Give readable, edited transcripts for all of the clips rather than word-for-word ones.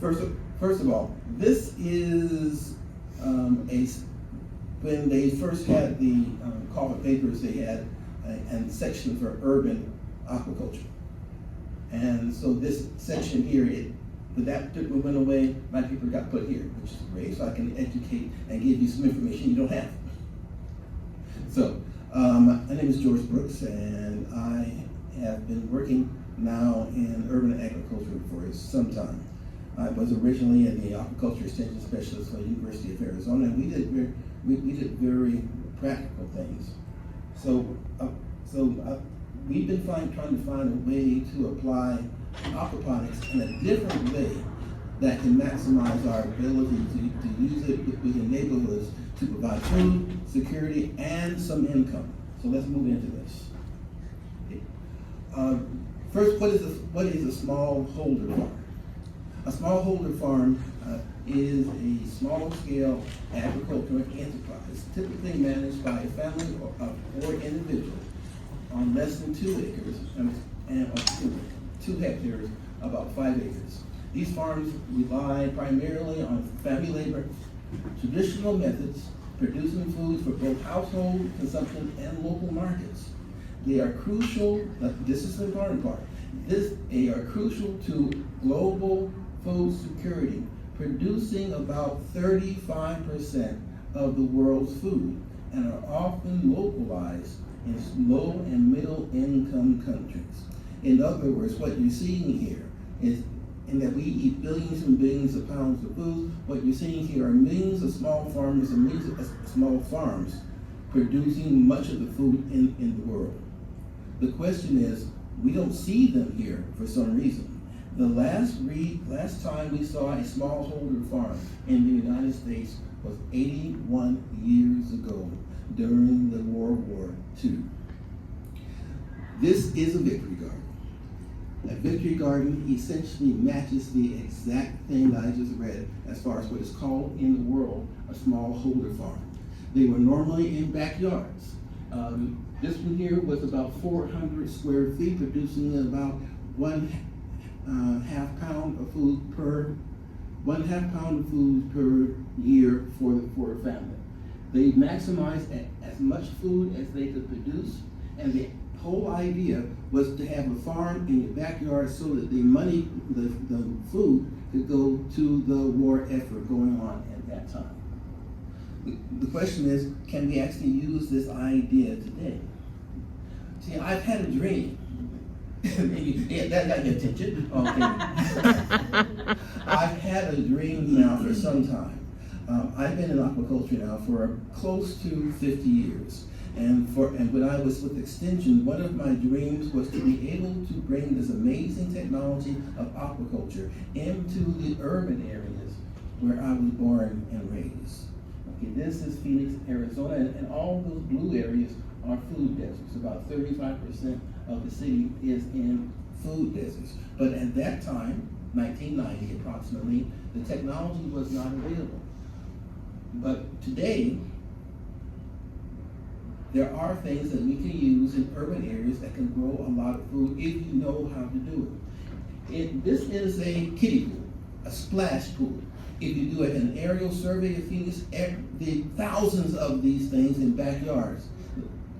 First of all, this is when they first had the Coffin papers, they had a section for urban aquaculture. And so this section here, when that particular went away, my paper got put here, which is great, so I can educate and give you some information you don't have. So, my name is George Brooks, and I have been working now in urban agriculture for some time. I was originally the aquaculture extension specialist for the University of Arizona, and we did very practical things. So we've been trying to find a way to apply aquaponics in a different way that can maximize our ability to use it within neighborhoods to provide food, security, and some income. So let's move into this. First, what is a smallholder farm? A smallholder farm is a small-scale agricultural enterprise, typically managed by a family or individual on less than 2 acres and 2 hectares, about 5 acres. These farms rely primarily on family labor, traditional methods, producing foods for both household consumption and local markets. They are crucial, this is the important part, they are crucial to global food security, producing about 35% of the world's food and are often localized in low and middle income countries. In other words, what you're seeing here is in that we eat billions and billions of pounds of food. What you're seeing here are millions of small farmers and millions of small farms producing much of the food in the world. The question is, we don't see them here for some reason. The last time we saw a smallholder farm in the United States was 81 years ago during the World War II. This is a victory garden. A victory garden essentially matches the exact thing that I just read as far as what is called in the world a smallholder farm. They were normally in backyards. This one here was about 400 square feet, producing about 1.5 pound of food per 1.5 pound of food per year for a family. They maximized as much food as they could produce, and the whole idea was to have a farm in your backyard so that the food could go to the war effort going on at that time. The question is, can we actually use this idea today? See, I've had a dream. Yeah, that got your attention. Okay. I've had a dream now for some time. I've been in aquaculture now for close to 50 years. And when I was with Extension, one of my dreams was to be able to bring this amazing technology of aquaculture into the urban areas where I was born and raised. Okay, this is Phoenix, Arizona, and all those blue areas are food deserts. About 35% of the city is in food deserts. But at that time, 1990 approximately, the technology was not available. But today, there are things that we can use in urban areas that can grow a lot of food if you know how to do it. This is a kiddie pool, a splash pool. If you do an aerial survey of Phoenix, the thousands of these things in backyards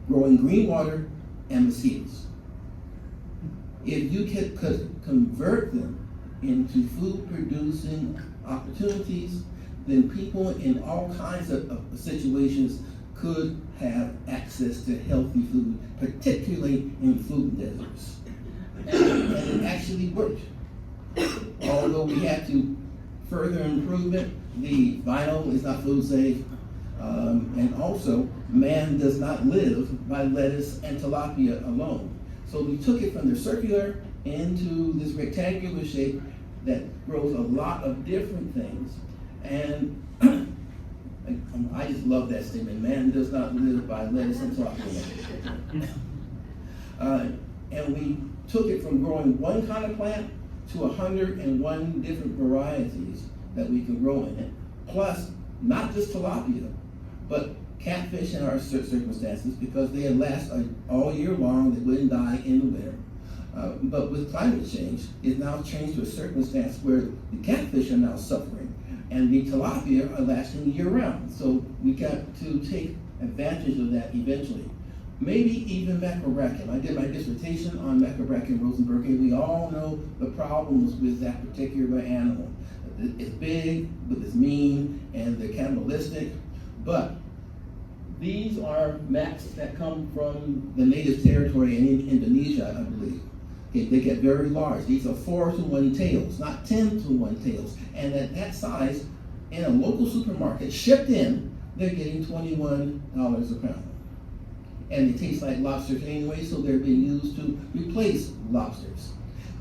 growing green water and mosquitoes. If you could convert them into food producing opportunities, then people in all kinds of situations could have access to healthy food, particularly in food deserts. And it actually worked. Although we had to further improve it, the vinyl is not food safe, and also man does not live by lettuce and tilapia alone. So we took it from the circular into this rectangular shape that grows a lot of different things. And I just love that statement, man does not live by lettuce and tilapia. And we took it from growing one kind of plant to 101 different varieties that we can grow in it. Plus, not just tilapia, but catfish in our circumstances, because they last all year long, they wouldn't die in the winter. But with climate change, it's now changed to a circumstance where the catfish are now suffering and the tilapia are lasting year round. So we got to take advantage of that eventually. Maybe even macrobracken. I did my dissertation on macrobracken rosenberg, and we all know the problems with that particular animal. It's big, but it's mean, and they're cannibalistic. But these are mats that come from the native territory in Indonesia, I believe. Okay, they get very large. These are 4-to-1 tails, not 10-to-1 tails. And at that size, in a local supermarket, shipped in, they're getting $21 a pound. And they taste like lobsters anyway, so they're being used to replace lobsters.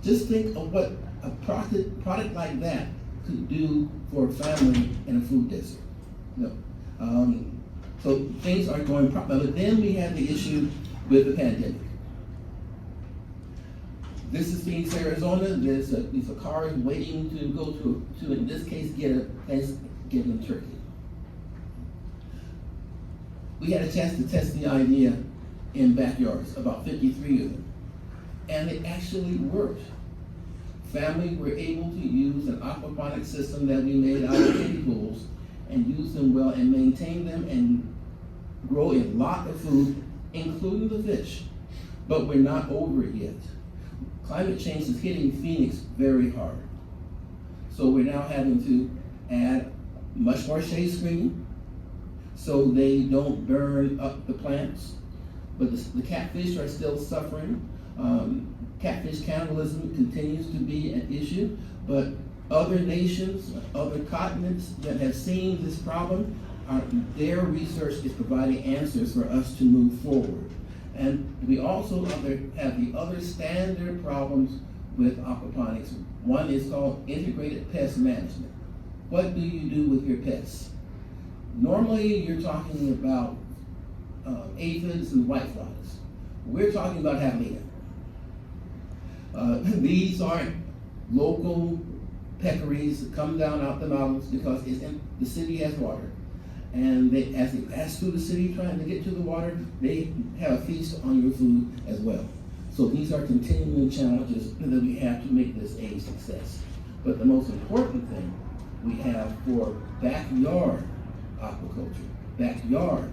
Just think of what a product like that could do for a family in a food desert. So things are going properly. But then we have the issue with the pandemic. This is Phoenix, Arizona. These are cars waiting to go to in this case, get a Thanksgiving turkey. We had a chance to test the idea in backyards, about 53 of them. And it actually worked. Families were able to use an aquaponics system that we made out of kiddie pools and use them well and maintain them and grow a lot of food, including the fish. But we're not over it yet. Climate change is hitting Phoenix very hard. So we're now having to add much more shade screening so they don't burn up the plants. But the catfish are still suffering. Catfish cannibalism continues to be an issue, but other nations, other continents that have seen this problem, their research is providing answers for us to move forward. And we also have the other standard problems with aquaponics. One is called integrated pest management. What do you do with your pests? Normally you're talking about aphids and whiteflies. We're talking about Halia. These aren't local peccaries that come down out the mountains because the city has water. And as they pass through the city trying to get to the water, they have a feast on your food as well. So these are continuing challenges that we have to make this a success. But the most important thing we have for backyard aquaculture, backyard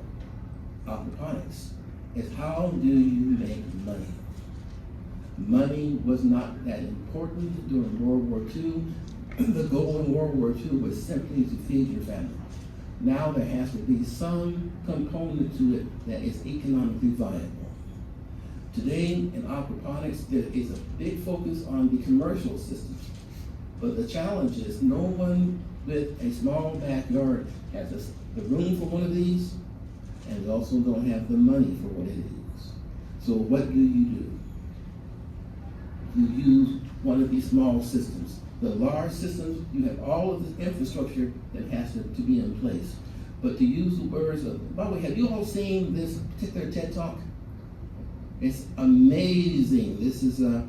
aquaponics, is how do you make money? Money was not that important during World War II. The goal in World War II was simply to feed your family. Now there has to be some component to it that is economically viable. Today in aquaponics, there is a big focus on the commercial systems. But the challenge is no one with a small backyard has the room for one of these, and they also don't have the money for what it is. So what do? You use one of these small systems. The large systems, you have all of this infrastructure that has to be in place. But to use the words of, by the way, have you all seen this particular TED Talk? It's amazing. This is a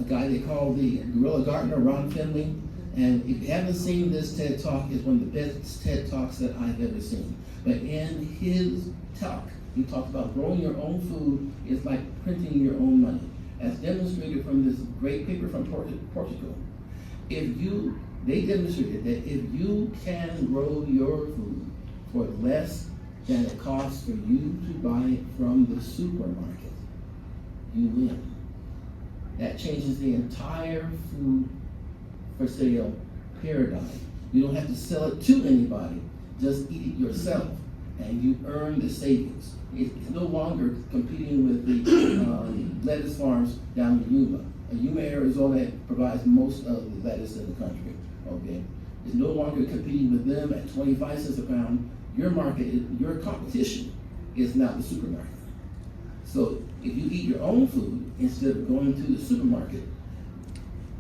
guy they call the Guerrilla Gardener, Ron Finley. And if you haven't seen this TED Talk, it's one of the best TED Talks that I've ever seen. But in his talk, he talks about growing your own food is like printing your own money. As demonstrated from this great paper from Portugal. They demonstrated that if you can grow your food for less than it costs for you to buy it from the supermarket, you win. That changes the entire food for sale paradigm. You don't have to sell it to anybody, just eat it yourself, and you earn the savings. It's no longer competing with the lettuce farms down in Yuma. Yuma, Arizona provides most of the lettuce in the country. Okay, it's no longer competing with them at 25 cents a pound. Your market, your competition, is now the supermarket. So if you eat your own food instead of going to the supermarket,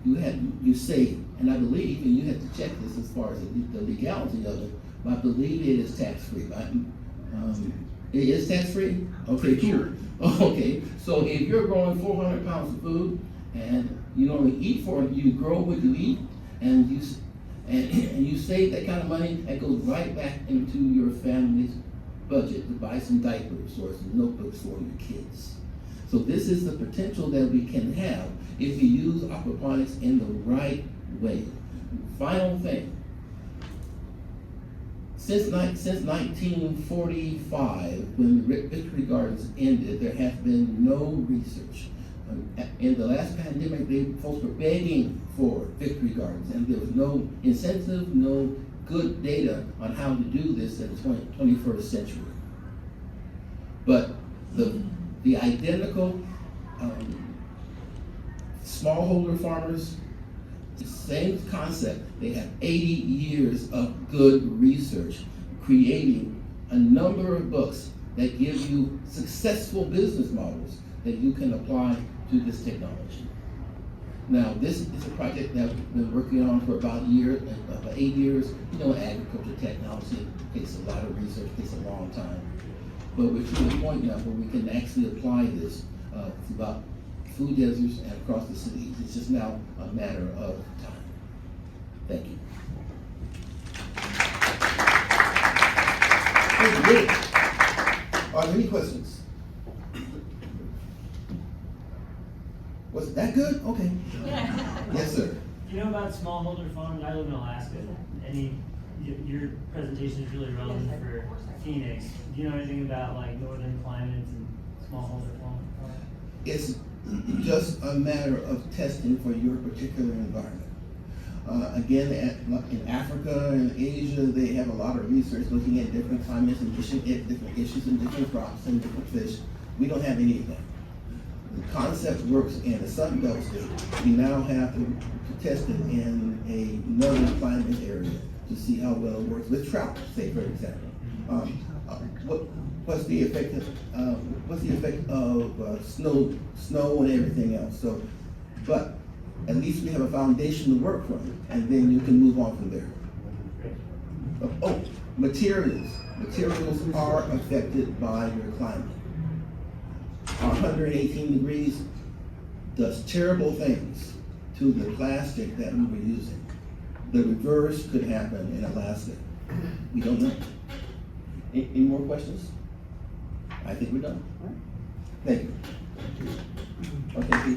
you save. And I believe, and you have to check this as far as the legality of it, but I believe it is tax-free. It is tax-free? Okay, cool. Okay, so if you're growing 400 pounds of food and you only eat for it, you grow what you eat, and you save that kind of money, that goes right back into your family's budget to buy some diapers or some notebooks for your kids. So this is the potential that we can have if you use aquaponics in the right way. Final thing. Since 1945, when Victory Gardens ended, there has been no research. In the last pandemic, folks were begging for Victory Gardens, and there was no incentive, no good data on how to do this in the 21st century. But the identical smallholder farmers, same concept. They have 80 years of good research, creating a number of books that give you successful business models that you can apply to this technology. Now, this is a project that we've been working on for about 8 years. You know, agriculture technology takes a lot of research, takes a long time. But we're to the point now where we can actually apply this throughout food deserts and across the cities. It's just now a matter of time. Thank you. Good. Are there any questions? Was it that good? Okay. Yes, sir. Do you know about smallholder farms? I live in Alaska. Your presentation is really relevant for Phoenix. Do you know anything about like northern climates and smallholder farms? It's just a matter of testing for your particular environment. Again, in Africa and Asia, they have a lot of research looking at different climates and different issues and different crops and different fish. We don't have any of that. The concept works in the Sun Belt state. We now have to test it in a northern climate area to see how well it works with trout, say for example. What's the effect of snow and everything else? So, but at least we have a foundation to work from, and then you can move on from there. Oh, materials. Materials are affected by your climate. 118 degrees does terrible things to the plastic that we were using. The reverse could happen in Alaska. We don't know. Any more questions? I think we're done. Thank you. Okay,